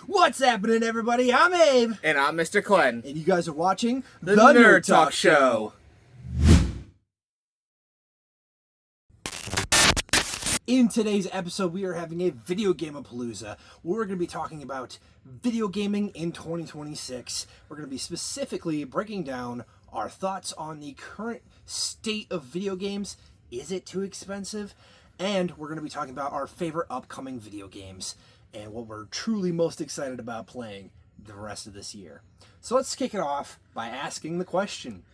What's happening, everybody? I'm Abe. And I'm Mr. Glenn. And you guys are watching The Nerd Talk Show. In today's episode, we are having a video game-a-palooza. We're going to be talking about video gaming in 2026. We're going to be specifically breaking down our thoughts on the current state of video games. Is it too expensive? And we're going to be talking about our favorite upcoming video games and what we're truly most excited about playing the rest of this year. So let's kick it off by asking the question,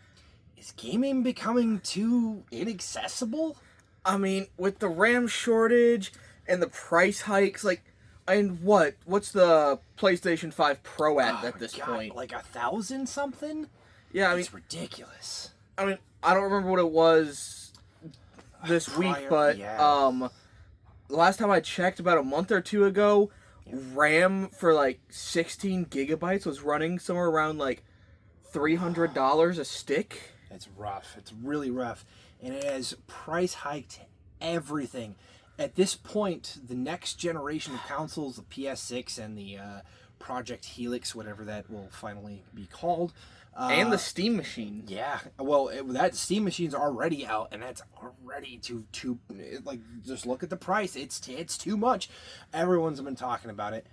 is gaming becoming too inaccessible? I mean, with the RAM shortage and the price hikes, what's the PlayStation 5 Pro at this point? Like 1,000 something? Yeah, it's ridiculous. I mean, I don't remember what it was this week, but the last time I checked, about a month or two ago, RAM for 16 gigabytes was running somewhere around $300 a stick. It's rough. It's really rough. And it has price hiked everything. At this point, the next generation of consoles, the PS6 and the Project Helix, whatever that will finally be called. And the Steam Machine. Yeah. Well, that Steam Machine's already out, and that's already to just look at the price. It's too much. Everyone's been talking about it.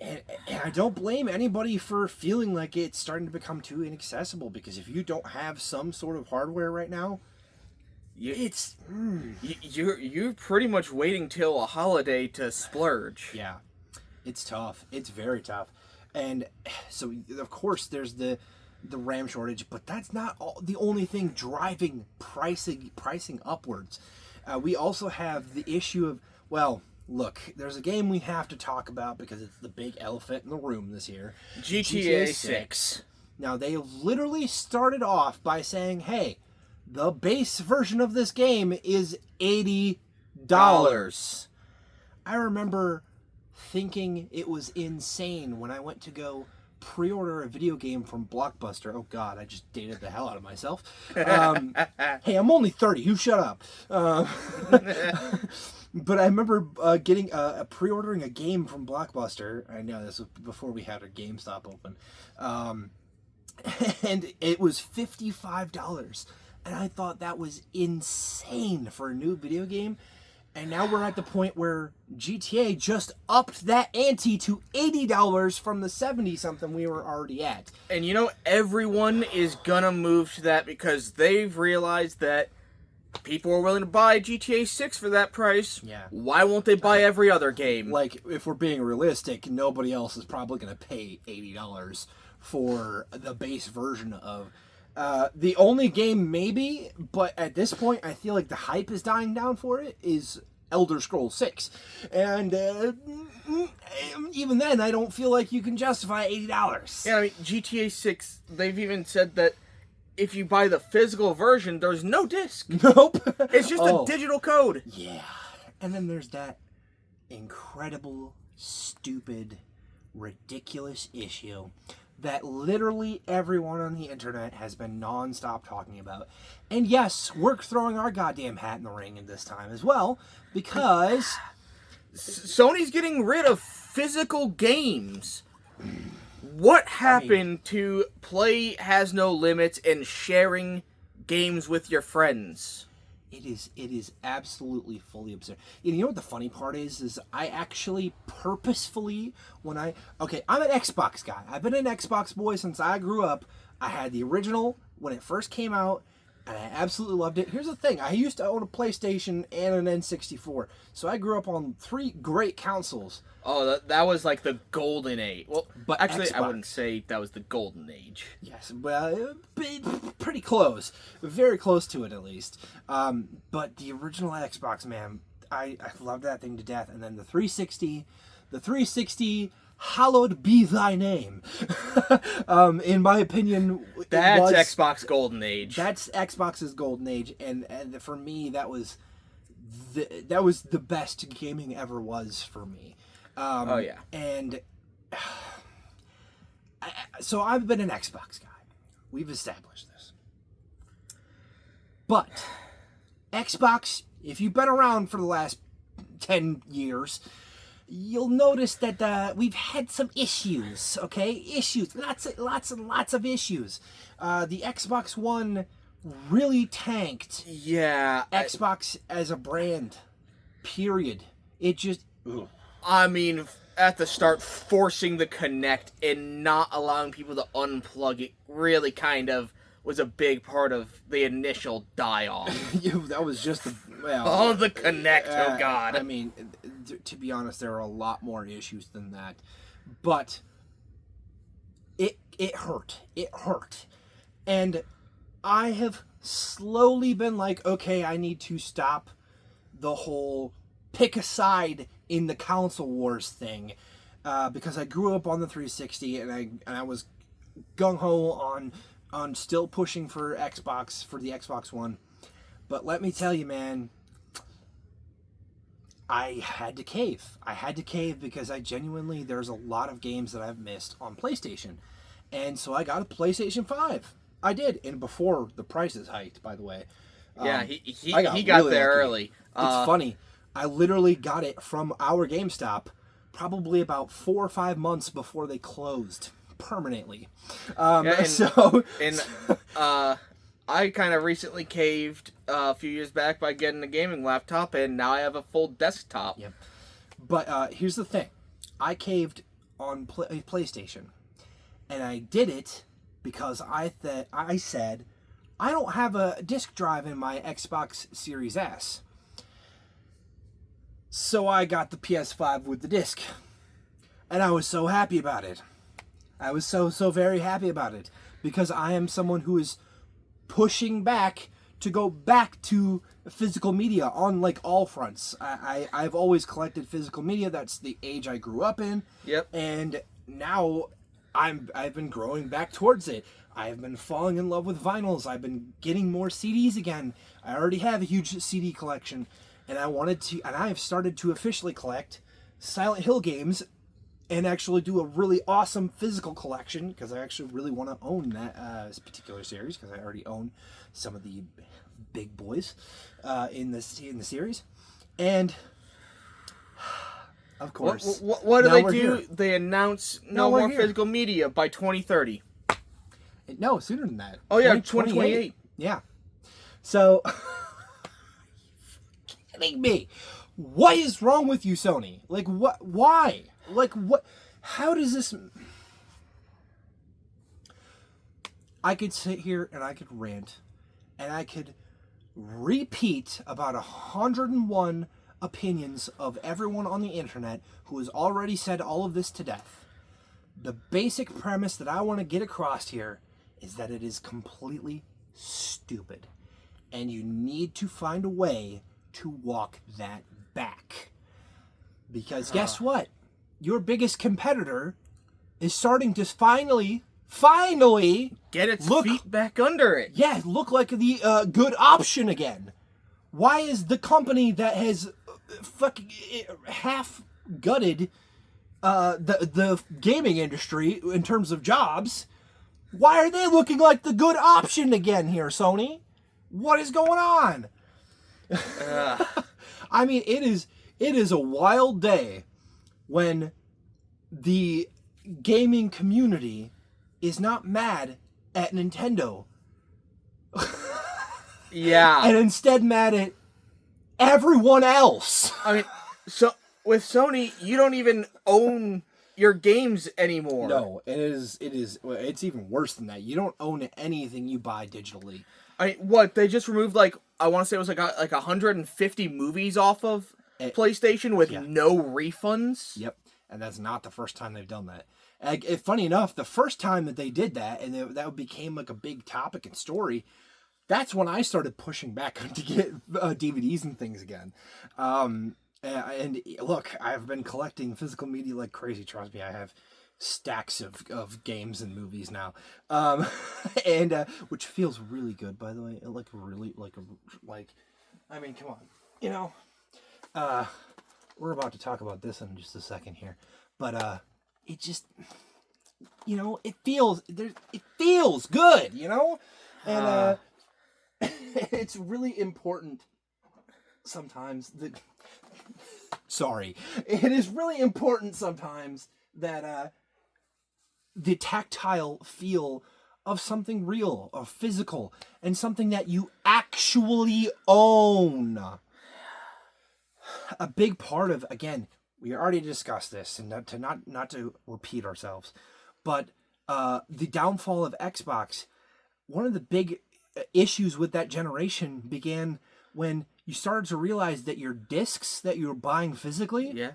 And I don't blame anybody for feeling like it's starting to become too inaccessible, because if you don't have some sort of hardware right now, you're pretty much waiting till a holiday to splurge. Yeah, it's tough. It's very tough. And so, of course, there's the RAM shortage, but that's not the only thing driving pricing upwards. We also have the issue of, look, there's a game we have to talk about because it's the big elephant in the room this year. GTA 6. Now, they literally started off by saying, hey, the base version of this game is $80. I remember thinking it was insane when I went to go pre-order a video game from Blockbuster. Oh God, I just dated the hell out of myself. Hey, I'm only 30. You shut up. But I remember pre-ordering a game from Blockbuster. I know this was before we had a GameStop open. And it was $55. And I thought that was insane for a new video game. And now we're at the point where GTA just upped that ante to $80 from the 70-something we were already at. And everyone is gonna move to that because they've realized that people are willing to buy GTA 6 for that price. Yeah. Why won't they buy every other game? If we're being realistic, nobody else is probably going to pay $80 for the base version of... the only game maybe, but at this point I feel like the hype is dying down for it, is Elder Scrolls 6. And even then, I don't feel like you can justify $80. Yeah, I mean, GTA 6, they've even said that if you buy the physical version, there's no disc. Nope. It's just a digital code. Yeah. And then there's that incredible, stupid, ridiculous issue that literally everyone on the internet has been non-stop talking about. And yes, we're throwing our goddamn hat in the ring in this time as well, because Sony's getting rid of physical games. What happened to play has no limits and sharing games with your friends? It is absolutely fully absurd. You know what the funny part is I actually purposefully, I'm an Xbox guy. I've been an Xbox boy since I grew up. I had the original when it first came out, and I absolutely loved it. Here's the thing. I used to own a PlayStation and an N64, so I grew up on 3 great consoles. Oh, that was like the golden age. Well, but actually, Xbox, I wouldn't say that was the golden age. Yes, well, pretty close. Very close to it, at least. But the original Xbox, man, I loved that thing to death. And then the 360, hallowed be thy name. In my opinion, that's Xbox golden age. That's Xbox's golden age, and for me, that was the best gaming ever was for me. Oh yeah. And so I've been an Xbox guy. We've established this. But Xbox, if you've been around for the last 10 years, you'll notice that we've had some issues. Okay, issues, lots and lots of issues. The Xbox One really tanked. Yeah, Xbox as a brand. Period. It just. Ugh. I mean, at the start, forcing the Kinect and not allowing people to unplug it really kind of was a big part of the initial die-off. That was just the... Well, oh, the Kinect, oh God. I mean, to be honest, there are a lot more issues than that. But it hurt. It hurt. And I have slowly been like, okay, I need to stop the whole pick a side in the console wars thing, because I grew up on the 360 and I was gung-ho on still pushing for the Xbox One. But let me tell you, man, I had to cave. I had to cave because there's a lot of games that I've missed on PlayStation. And so I got a PlayStation 5. I did, and before the prices hiked, by the way. Yeah, he got really there early. It's funny. I literally got it from our GameStop probably about 4 or 5 months before they closed permanently. I kind of recently caved a few years back by getting a gaming laptop, and now I have a full desktop. Yep. But here's the thing. I caved on PlayStation, and I did it because I said, I don't have a disk drive in my Xbox Series S. So I got the PS5 with the disc. And I was so happy about it. I was so very happy about it. Because I am someone who is pushing back to go back to physical media on like all fronts. I've always collected physical media. That's the age I grew up in. Yep. And now I've been growing back towards it. I've been falling in love with vinyls. I've been getting more CDs again. I already have a huge CD collection. And I have started to officially collect Silent Hill games and actually do a really awesome physical collection because I actually really want to own that particular series because I already own some of the big boys in the series. And of course, what do they do? Here. They announce no more physical media by 2030. No, sooner than that. Oh yeah, 2028. Yeah. So. Me, what is wrong with you, Sony? Like, what? Why? Like, what? How does this? I could sit here and I could rant, and I could repeat about 101 opinions of everyone on the internet who has already said all of this to death. The basic premise that I want to get across here is that it is completely stupid, and you need to find a way to walk that back. Because guess what? Your biggest competitor is starting to finally get its feet back under it. Yeah, look like the good option again. Why is the company that has fucking half gutted the gaming industry in terms of jobs, why are they looking like the good option again here, Sony? What is going on? I mean, it is a wild day when the gaming community is not mad at Nintendo. Yeah. And instead mad at everyone else. I mean, so with Sony, you don't even own your games anymore. No, it's even worse than that. You don't own anything you buy digitally. I mean, what, they just removed, like, I want to say it was like 150 movies off of PlayStation with no refunds? Yep, and that's not the first time they've done that. Funny enough, the first time that they did that, and that became like a big topic and story, that's when I started pushing back to get DVDs and things again. And look, I've been collecting physical media like crazy. Trust me, I have stacks of games and movies now, and which feels really good, by the way. I mean, come on, we're about to talk about this in just a second here, but it just, it feels good, and it's really important sometimes that Sorry. It is really important sometimes that the tactile feel of something real, or physical, and something that you actually own. A big part of, again, we already discussed this, and not to repeat ourselves, but the downfall of Xbox, one of the big issues with that generation began when you started to realize that your discs that you were buying physically,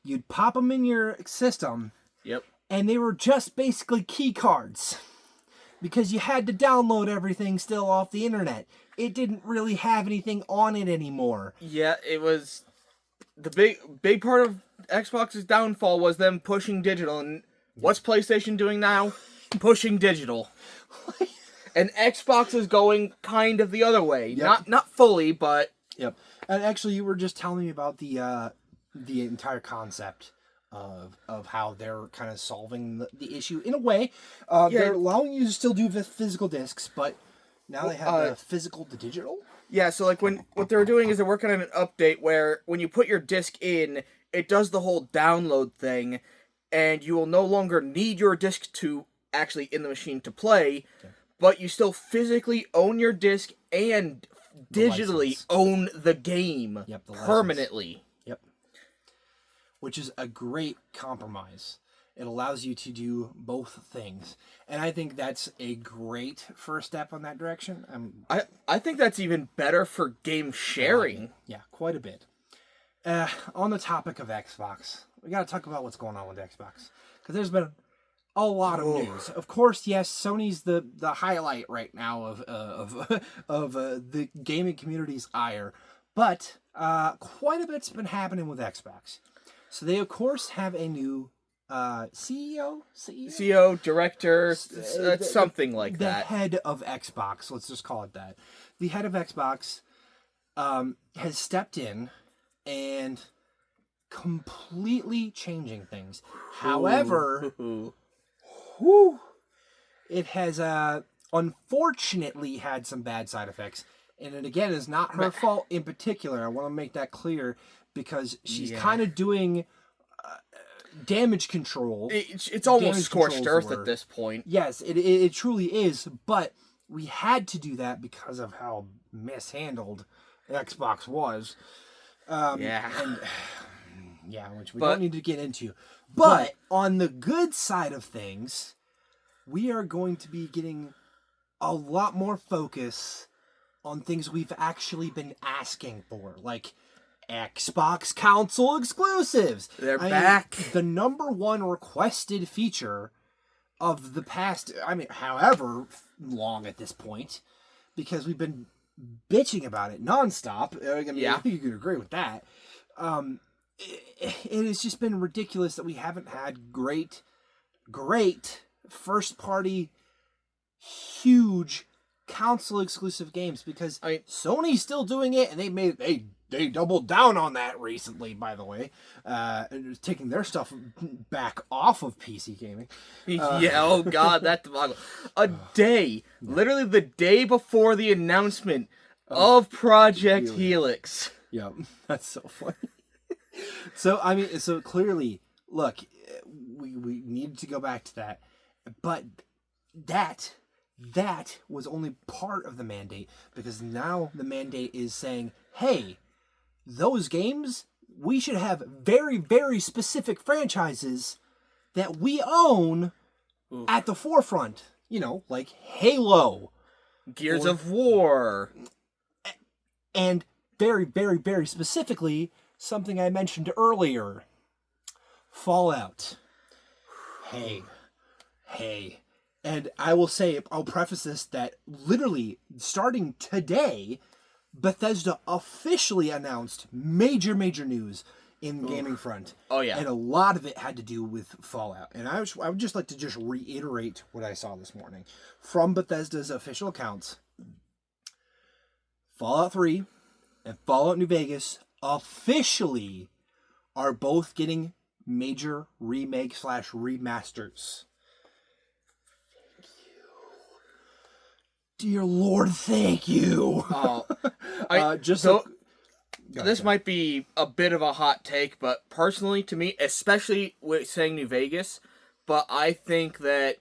you'd pop them in your system, and they were just basically key cards. Because you had to download everything still off the internet. It didn't really have anything on it anymore. Yeah, it was... The big part of Xbox's downfall was them pushing digital. And what's PlayStation doing now? Pushing digital. And Xbox is going kind of the other way. Not fully, but... Yep. And actually, you were just telling me about the entire concept of how they're kind of solving the issue in a way. They're allowing you to still do physical discs, but now they have the physical to digital. Yeah, so like what they're doing is they're working on an update where when you put your disc in, it does the whole download thing, and you will no longer need your disc to actually in the machine to play, but you still physically own your disc and digitally own the game permanently. Which is a great compromise. It allows you to do both things. And I think that's a great first step on that direction. I think that's even better for game sharing. Yeah, quite a bit. On the topic of Xbox, we got to talk about what's going on with Xbox. Because there's been a lot of news. Of course, yes, Sony's the highlight right now of the gaming community's ire. But quite a bit's been happening with Xbox. So they, of course, have a new CEO, director, something like that. The head of Xbox, let's just call it that. The head of Xbox has stepped in and completely changing things. However, it has unfortunately had some bad side effects. And it, again, is not her fault in particular. I want to make that clear. Because she's kind of doing damage control. It's almost scorched earth at this point. Yes, it truly is. But we had to do that because of how mishandled Xbox was. And, which we don't need to get into. But on the good side of things, we are going to be getting a lot more focus on things we've actually been asking for. Like... Xbox console exclusives. They're back. The number one requested feature of the past, however long at this point, because we've been bitching about it nonstop. I think you could agree with that. It has just been ridiculous that we haven't had great first-party, huge console exclusive games, because Sony's still doing it, and they doubled down on that recently, by the way, taking their stuff back off of PC gaming. Oh god, that debacle. Literally the day before the announcement of Project Helix. Yep, that's so funny. So clearly, look, we needed to go back to that, but that was only part of the mandate, because now the mandate is saying, hey, those games, we should have very, very specific franchises that we own at the forefront. Like Halo. Gears of War. And very, very, very specifically, something I mentioned earlier. Fallout. Hey. And I will say, I'll preface this, that literally, starting today... Bethesda officially announced major news in the gaming front. Oh, yeah. And a lot of it had to do with Fallout. And I would just like to reiterate what I saw this morning. From Bethesda's official accounts, Fallout 3 and Fallout New Vegas officially are both getting major remake/remasters. Dear Lord, thank you. This might be a bit of a hot take, but personally, to me, especially with saying New Vegas, but I think that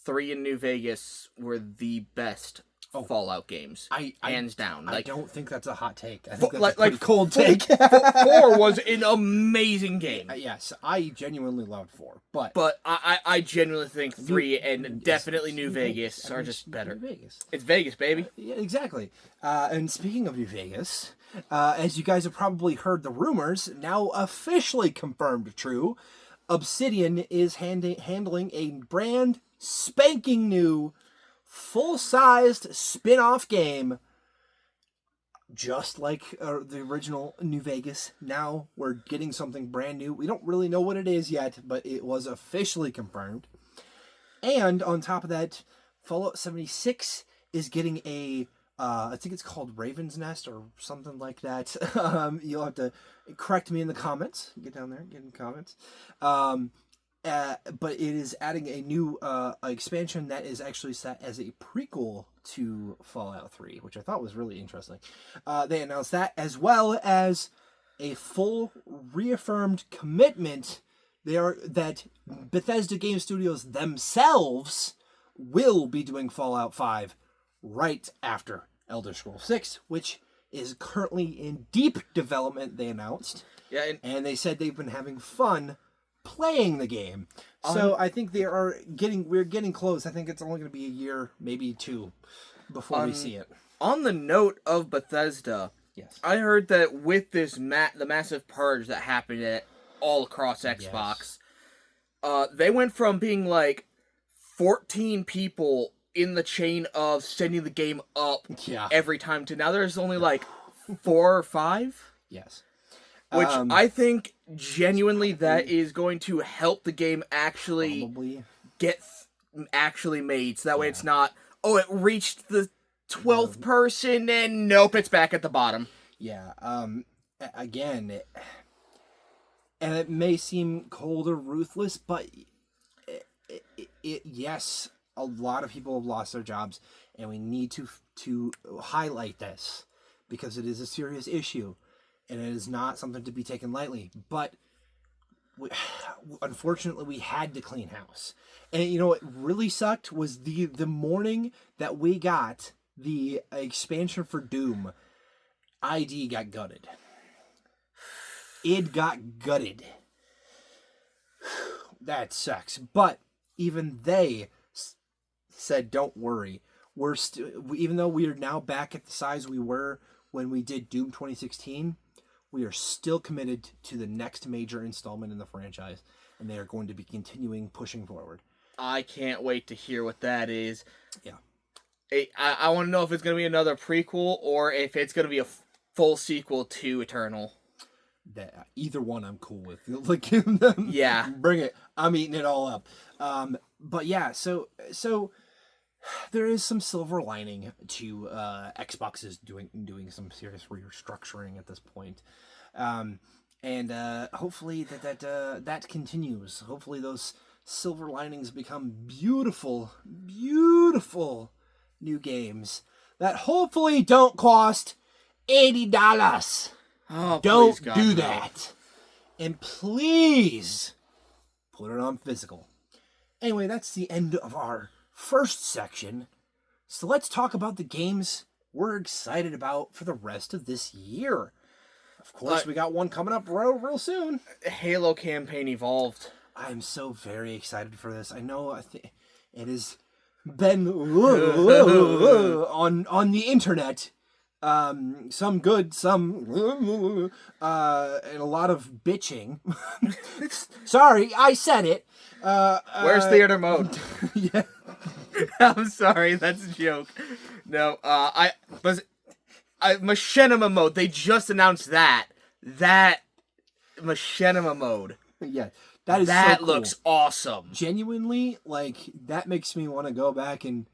3 in New Vegas were the best Fallout games, hands down. I don't think that's a hot take. I think that's a pretty cold 4, take. 4 was an amazing game. Yes, I genuinely loved 4, but I genuinely think 3 and definitely New Vegas are just better. New Vegas. It's Vegas, baby. Yeah, exactly. And speaking of New Vegas, as you guys have probably heard the rumors, now officially confirmed true, Obsidian is handling a brand spanking new, full-sized spin-off game, just like the original New Vegas. Now we're getting something brand new. We don't really know what it is yet, but it was officially confirmed. And on top of that, Fallout 76 is getting a, I think it's called Raven's Nest or something like that. You'll have to correct me in the comments. Get down there, get in the comments. But it is adding a new expansion that is actually set as a prequel to Fallout 3, which I thought was really interesting. They announced that, as well as a full reaffirmed commitment that Bethesda Game Studios themselves will be doing Fallout 5 right after Elder Scrolls 6, which is currently in deep development, they announced. Yeah, and they said they've been having fun playing the game. So I think we're getting close. I think it's only going to be a year, maybe 2, before we see it. On the note of Bethesda, yes, I heard that with this the massive purge that happened all across Xbox, they went from being like 14 people in the chain of sending the game up every time to now there's only like 4 or 5. Yes. Which I think genuinely that is going to help the game actually get actually made. So that way it's not, it reached the 12th person and nope, it's back at the bottom. Yeah. Again, it may seem cold or ruthless, but yes, a lot of people have lost their jobs, and we need to highlight this because it is a serious issue. And it is not something to be taken lightly. But unfortunately, we had to clean house. And you know what really sucked was the morning that we got the expansion for Doom, ID got gutted. It got gutted. That sucks. But even they said, "Don't worry. We're even though we are now back at the size we were when we did Doom 2016." We are still committed to the next major installment in the franchise, and they are going to be continuing pushing forward. I can't wait to hear what that is. Yeah. I want to know if it's going to be another prequel or if it's going to be a full sequel to Eternal. Either one I'm cool with. Like, yeah. Bring it. I'm eating it all up. But yeah, so there is some silver lining to Xbox is doing some serious restructuring at this point, and hopefully that continues. Hopefully those silver linings become beautiful new games that hopefully don't cost $80. Don't do that, and please put it on physical. Anyway, that's the end of our first section. So let's talk about the games we're excited about for the rest of this year. Of course, we got one coming up real soon. Halo campaign Evolved. I'm so very excited for this. I know it has been on the internet. Some good, some and a lot of bitching. Sorry, I said it. Where's theater mode? Yeah. I'm sorry, that's a joke. No, Machinima mode. They just announced that Machinima mode. Yeah, that so cool. Looks awesome. Genuinely, like that makes me want to go back and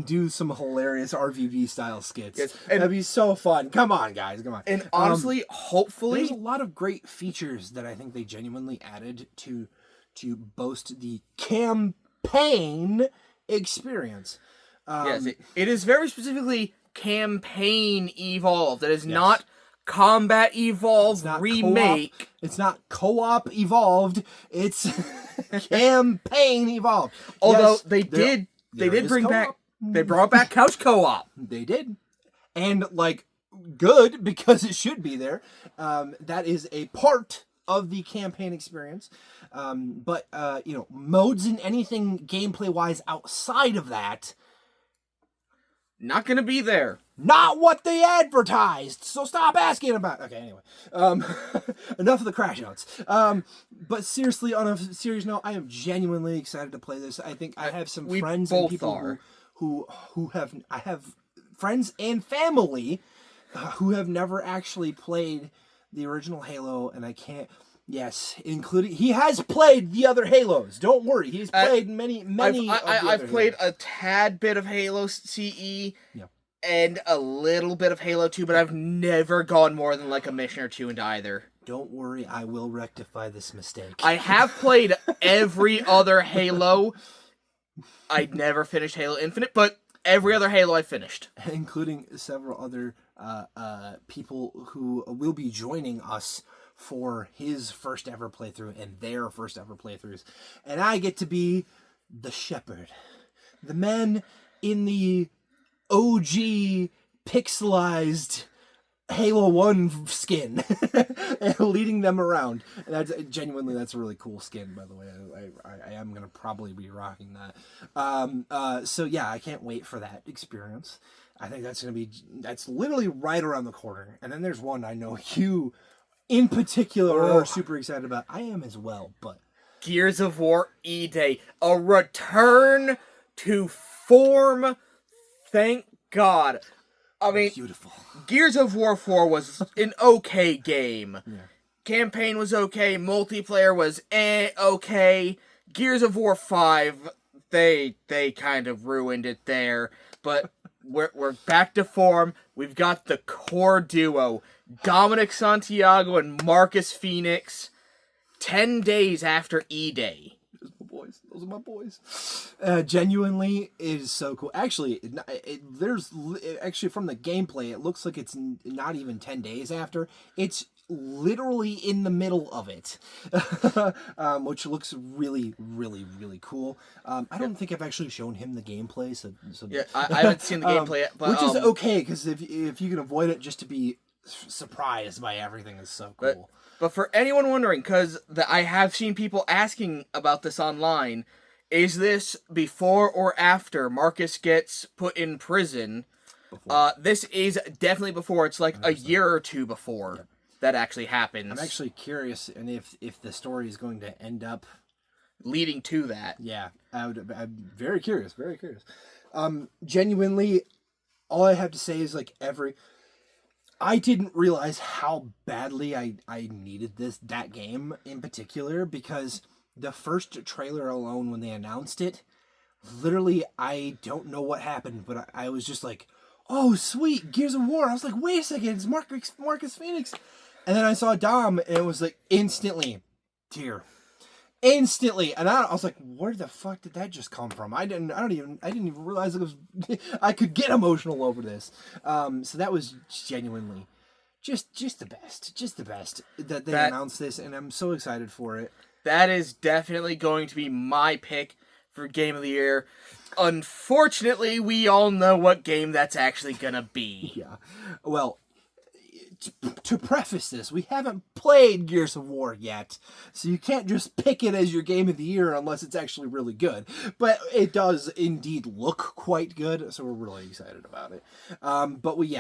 do some hilarious RVV style skits. Yes, that'd be so fun. Come on, guys, come on. And honestly, hopefully, there's a lot of great features that I think they genuinely added to boast the campaign experience. Yes, it is very specifically campaign Evolved. It is not Combat Evolved Remake. Co-op. It's not co-op evolved. It's campaign evolved. Although yes, they did bring co-op. back. They brought back couch co-op. They did, and like good because it should be there. That is a part of the campaign experience. But modes and anything gameplay wise outside of that, not gonna be there. Not what they advertised. So stop asking about. Okay, anyway, enough of the crash notes. But seriously, on a serious note, I am genuinely excited to play this. I think I have some friends and people who have friends and family who have never actually played the original Halo, and I can't. Yes, including he has played the other Halos. Don't worry, he's played many. I've played a tad bit of Halo CE. Yeah. And a little bit of Halo 2, but I've never gone more than like a mission or two into either. Don't worry, I will rectify this mistake. I have played every other Halo. I never finished Halo Infinite, but every other Halo I finished. Including several other people who will be joining us for his first ever playthrough and their first ever playthroughs. And I get to be the shepherd. The man in the OG pixelized Halo 1 skin and leading them around. And that's a really cool skin, by the way. I am going to probably be rocking that. So yeah, I can't wait for that experience. I think that's literally right around the corner. And then there's one I know you in particular are super excited about. I am as well, but Gears of War E-Day, a return to form. Thank God. I mean, beautiful. Gears of War 4 was an okay game. Yeah. Campaign was okay. Multiplayer was okay. Gears of War 5, they kind of ruined it there. But we're back to form. We've got the core duo, Dominic Santiago and Marcus Phoenix, 10 days after E-Day. Those are my boys. Genuinely, it is so cool. Actually, there's from the gameplay, it looks like it's not even 10 days after. It's literally in the middle of it, which looks really, really, really cool. I don't think I've actually shown him the gameplay, so yeah, I haven't seen the gameplay yet, but, which is okay because if you can avoid it, just to be surprised by everything is so cool. But for anyone wondering, because I have seen people asking about this online, is this before or after Marcus gets put in prison? This is definitely before. It's like a year or two before that actually happens. I'm actually curious, and if the story is going to end up leading to that. Yeah, I'm very curious, very curious. Genuinely, all I have to say is I didn't realize how badly I needed that game in particular, because the first trailer alone when they announced it, literally I don't know what happened, but I was just like, oh sweet, Gears of War. I was like, wait a second, it's Marcus Phoenix. And then I saw Dom and it was like instantly tear. Instantly, and I was like, "Where the fuck did that just come from?" I didn't even realize it was. I could get emotional over this. So that was genuinely, just the best that they announced this, and I'm so excited for it. That is definitely going to be my pick for Game of the Year. Unfortunately, we all know what game that's actually gonna be. Yeah, well. To preface this, we haven't played Gears of War yet, so you can't just pick it as your game of the year unless it's actually really good. But it does indeed look quite good, so we're really excited about it. But we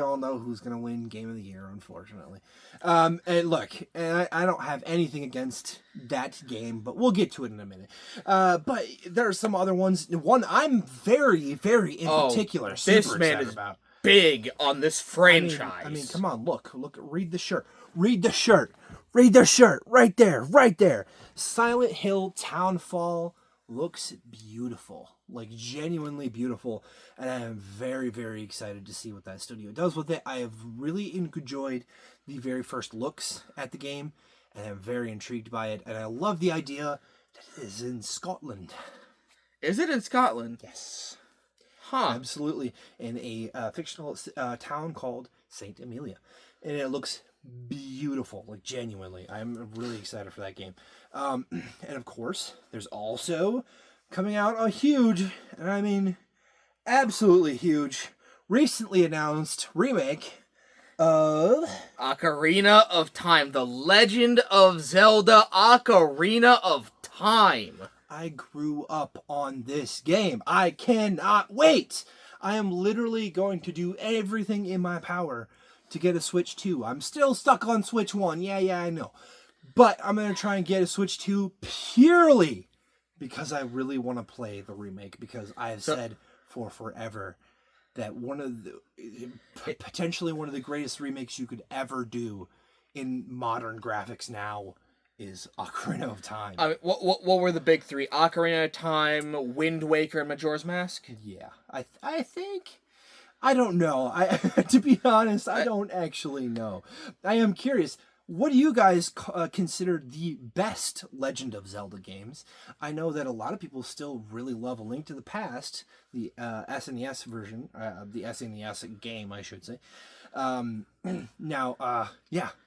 all know who's going to win game of the year, unfortunately. And look, and I don't have anything against that game, but we'll get to it in a minute. But there are some other ones. One I'm very, very in particular super excited about. Big on this franchise. I mean, come on, look, read the shirt. Read the shirt. Right there. Silent Hill Townfall looks beautiful. Like, genuinely beautiful. And I am very, very excited to see what that studio does with it. I have really enjoyed the very first looks at the game, and I'm very intrigued by it. And I love the idea that it is in Scotland. Is it in Scotland? Yes. Huh. Absolutely. In a fictional town called St. Amelia. and it looks beautiful, like genuinely. I'm really excited for that game. And of course, there's also coming out a huge, and I mean absolutely huge, recently announced remake of Ocarina of Time, The Legend of Zelda Ocarina of Time. I grew up on this game. I cannot wait. I am literally going to do everything in my power to get a Switch 2. I'm still stuck on Switch 1. Yeah, I know. But I'm going to try and get a Switch 2 purely because I really want to play the remake, because I have said for forever that potentially one of the greatest remakes you could ever do in modern graphics now is Ocarina of Time. I mean, what were the big three? Ocarina of Time, Wind Waker, and Majora's Mask? Yeah. I think... I don't know. To be honest, I don't actually know. I am curious. What do you guys consider the best Legend of Zelda games? I know that a lot of people still really love A Link to the Past, the SNES version, the SNES game, I should say. Now,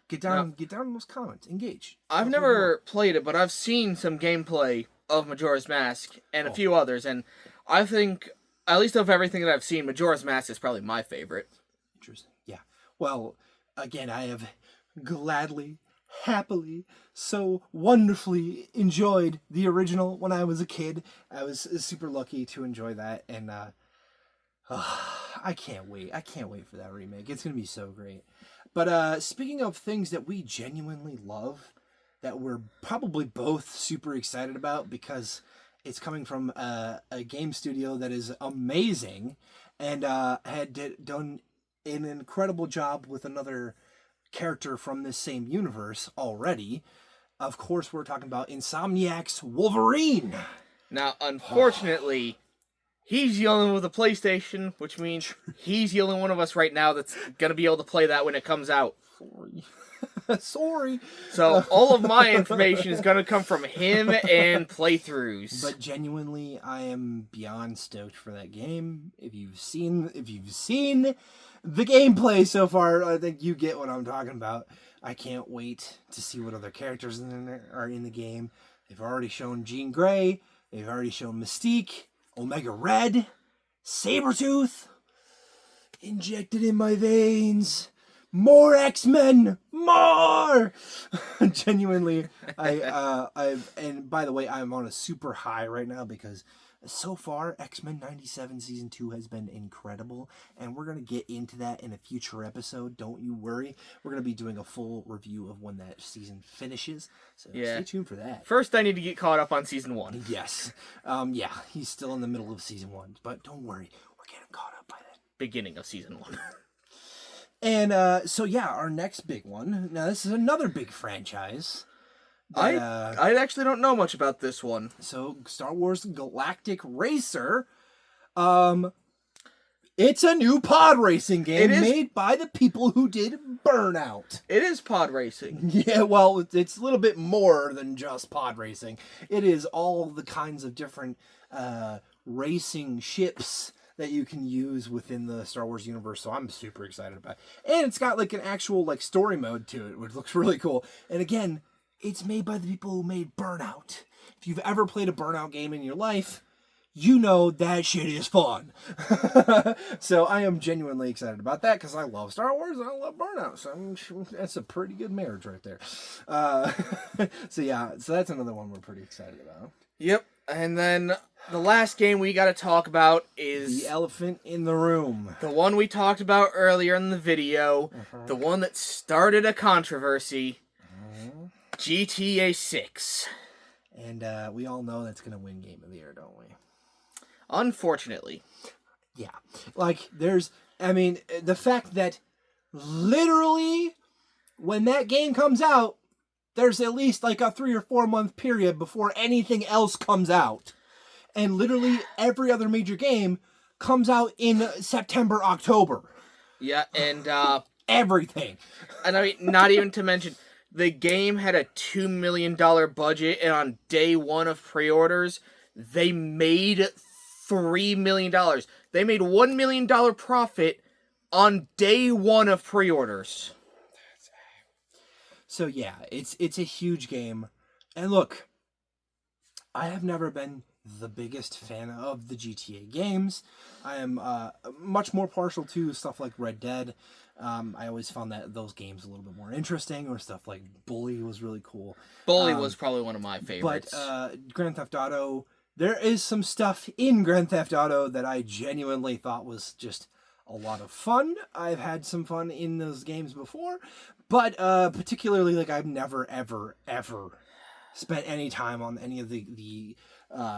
get down in those comments. Engage. I've never played it, but I've seen some gameplay of Majora's Mask and a few others, and I think, at least of everything that I've seen, Majora's Mask is probably my favorite. Interesting. Yeah. Well, again, I have gladly, happily, so wonderfully enjoyed the original when I was a kid. I was super lucky to enjoy that, and I can't wait. I can't wait for that remake. It's going to be so great. But speaking of things that we genuinely love, that we're probably both super excited about because it's coming from a game studio that is amazing and had done an incredible job with another character from this same universe already. Of course, we're talking about Insomniac's Wolverine. Now, unfortunately, he's the only one with a PlayStation, which means he's the only one of us right now that's going to be able to play that when it comes out. Sorry. So all of my information is going to come from him and playthroughs. But genuinely, I am beyond stoked for that game. If you've seen the gameplay so far, I think you get what I'm talking about. I can't wait to see what other characters are in the game. They've already shown Jean Grey. They've already shown Mystique, Omega Red, Sabretooth. Injected in my veins. More X-Men! More! Genuinely, and by the way, I'm on a super high right now because so far, X-Men 97 Season 2 has been incredible, and we're going to get into that in a future episode. Don't you worry. We're going to be doing a full review of when that season finishes, so stay tuned for that. First, I need to get caught up on Season 1. Yes. He's still in the middle of Season 1, but don't worry. We're getting caught up by that. Beginning of Season 1. And our next big one. Now, this is another big franchise. I actually don't know much about this one. So, Star Wars Galactic Racer. It's a new pod racing game made by the people who did Burnout. It is pod racing. Yeah, well, it's a little bit more than just pod racing. It is all the kinds of different racing ships that you can use within the Star Wars universe, so I'm super excited about it. And it's got like an actual like story mode to it, which looks really cool. And again, it's made by the people who made Burnout. If you've ever played a Burnout game in your life, you know that shit is fun. So I am genuinely excited about that because I love Star Wars and I love Burnout. So that's a pretty good marriage right there. So that's another one we're pretty excited about. Yep. And then the last game we got to talk about is... The elephant in the room. The one we talked about earlier in the video. The one that started a controversy. GTA 6. And we all know that's going to win Game of the Year, don't we? Unfortunately. Yeah. Like, the fact that literally when that game comes out, there's at least like a 3 or 4 month period before anything else comes out. And literally every other major game comes out in September, October. Yeah, and everything. And I mean, not even to mention, the game had a $2 million budget, and on day one of pre-orders, they made $3 million. They made $1 million profit on day one of pre-orders. So yeah, it's a huge game. And look, I have never been the biggest fan of the GTA games. I am much more partial to stuff like Red Dead. I always found that those games a little bit more interesting, or stuff like Bully was really cool. Bully was probably one of my favorites. But Grand Theft Auto, there is some stuff in Grand Theft Auto that I genuinely thought was just a lot of fun. I've had some fun in those games before, but particularly, like, I've never, ever, ever spent any time on any of the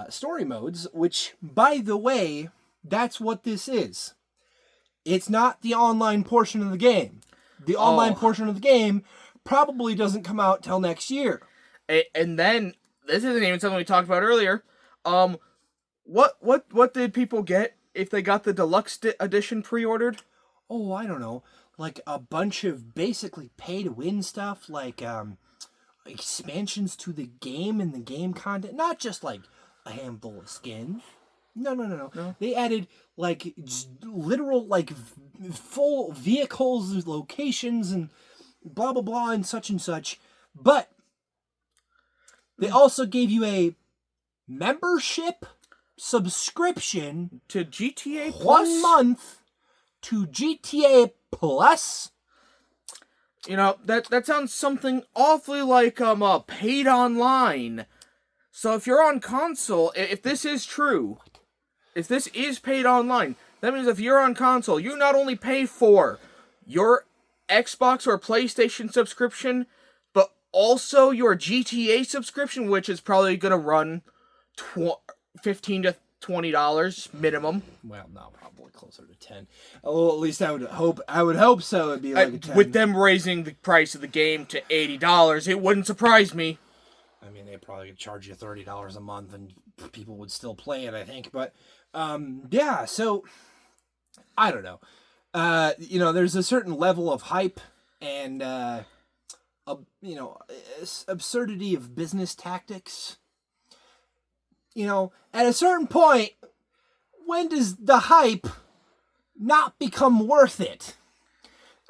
story modes, which, by the way, that's what this is. It's not the online portion of the game. The online portion of the game probably doesn't come out till next year. And then, this isn't even something we talked about earlier. What did people get if they got the deluxe edition pre-ordered? Oh, I don't know. Like a bunch of basically pay-to-win stuff, like expansions to the game and the game content. Not just like a handful of skins. No. They added like literal like full vehicles, locations, and blah blah blah and such. But they also gave you a membership subscription to GTA Plus 1 month to GTA Plus. You know, that sounds something awfully like paid online. So if you're on console, if this is true, if this is paid online, that means if you're on console, you not only pay for your Xbox or PlayStation subscription, but also your GTA subscription, which is probably going to run $15 to $20 minimum. Well, no, probably closer to 10. Well, at least I would hope so. It'd be like a 10. With them raising the price of the game to $80, it wouldn't surprise me. I mean, they probably could charge you $30 a month, and people would still play it, I think. But yeah, so I don't know. There's a certain level of hype and absurdity of business tactics. At a certain point, when does the hype not become worth it?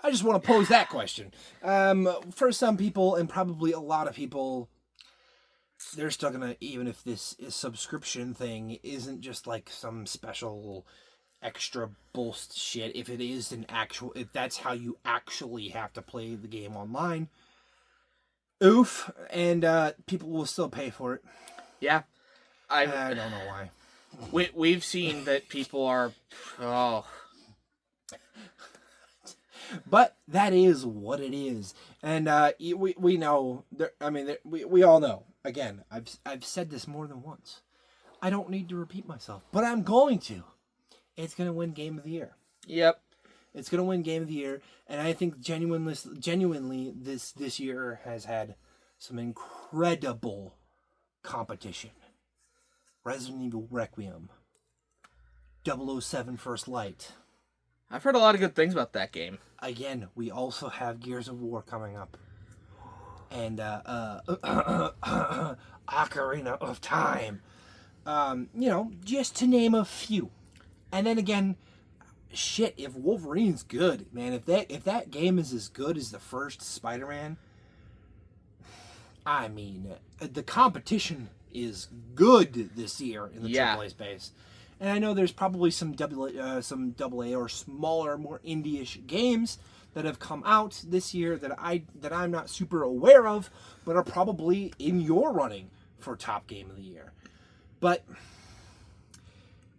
I just want to pose that question. For some people, and probably a lot of people, they're still gonna, even if this subscription thing isn't just like some special extra boost shit, if that's how you actually have to play the game online, oof, and people will still pay for it. Yeah. I don't know why. We've seen that people are... But that is what it is. And we know... we all know. Again, I've said this more than once. I don't need to repeat myself. But I'm going to. It's going to win Game of the Year. Yep. It's going to win Game of the Year. And I think genuinely this year has had some incredible competition. Resident Evil Requiem, 007 First Light. I've heard a lot of good things about that game. Again, we also have Gears of War coming up. And Ocarina of Time. Just to name a few. And then again, shit, if Wolverine's good, man, if that game is as good as the first Spider-Man, I mean, the competition is good this year in the AAA space. And I know there's probably some AA or smaller, more indie-ish games that have come out this year that I'm not super aware of, but are probably in your running for top game of the year. But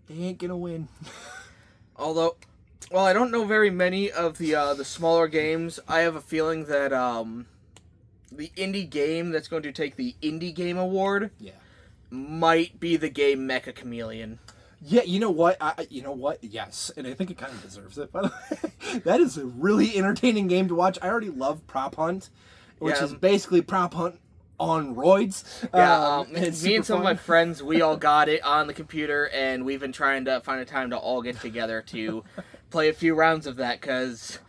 they ain't gonna win. Although, well, I don't know very many of the smaller games. I have a feeling that the indie game that's going to take the Indie Game Award might be the game Mecha Chameleon. Yeah, you know what? Yes, and I think it kind of deserves it. By the way, that is a really entertaining game to watch. I already love Prop Hunt, which is basically Prop Hunt on roids. Me and some of my friends, we all got it on the computer, and we've been trying to find a time to all get together to play a few rounds of that, because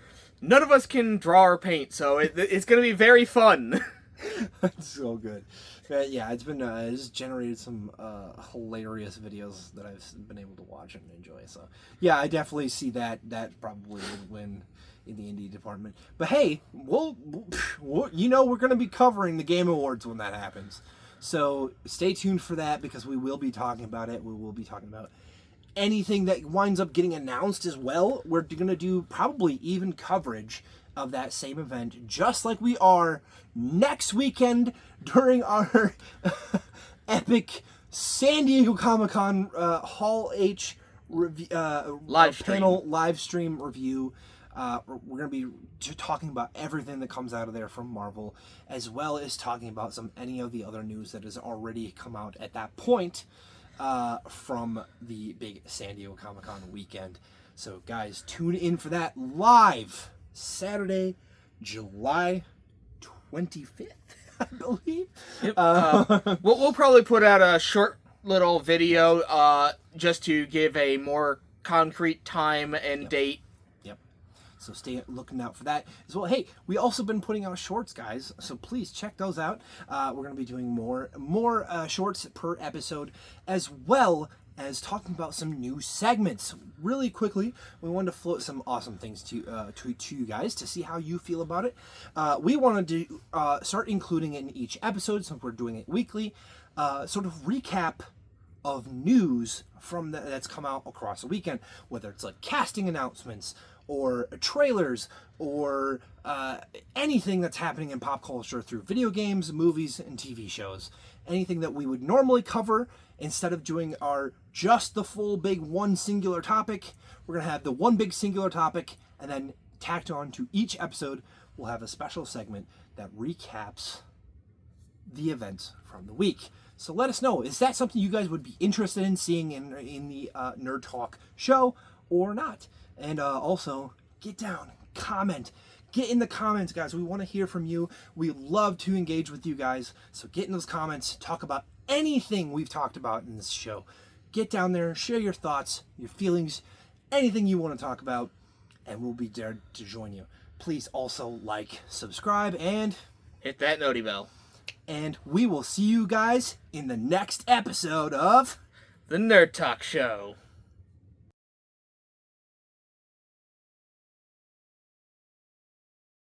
none of us can draw or paint, so it's going to be very fun. That's so good. But yeah, it's generated some hilarious videos that I've been able to watch and enjoy. So yeah, I definitely see that probably would win in the indie department. But hey, we're going to be covering the Game Awards when that happens. So stay tuned for that because we will be talking about it. We will be talking about anything that winds up getting announced as well. We're going to do probably even coverage of that same event, just like we are next weekend during our epic San Diego Comic-Con Hall H review, panel live stream review. We're going to be talking about everything that comes out of there from Marvel, as well as talking about any of the other news that has already come out at that point from the big San Diego Comic-Con weekend. So guys, tune in for that live Saturday, July 25th, I believe. Yep. We'll probably put out a short little video just to give a more concrete time and date. So stay looking out for that as well. Hey, we also been putting out shorts, guys. So please check those out. We're going to be doing more shorts per episode, as well as talking about some new segments. Really quickly, we wanted to float some awesome things to you guys to see how you feel about it. We wanted to start including in each episode, since we're doing it weekly, sort of recap of news from that's come out across the weekend, whether it's like casting announcements or trailers or anything that's happening in pop culture through video games, movies, and TV shows. Anything that we would normally cover, instead of doing just the full big one singular topic, we're going to have the one big singular topic, and then tacked on to each episode, we'll have a special segment that recaps the events from the week. So let us know, is that something you guys would be interested in seeing in the Nerd Talk show or not? And also, get down, comment, get in the comments, guys. We want to hear from you. We love to engage with you guys. So get in those comments, talk about anything we've talked about in this show. Get down there, share your thoughts, your feelings, anything you want to talk about, and we'll be there to join you. Please also like, subscribe, and hit that noti bell. And we will see you guys in the next episode of The Nerd Talk Show.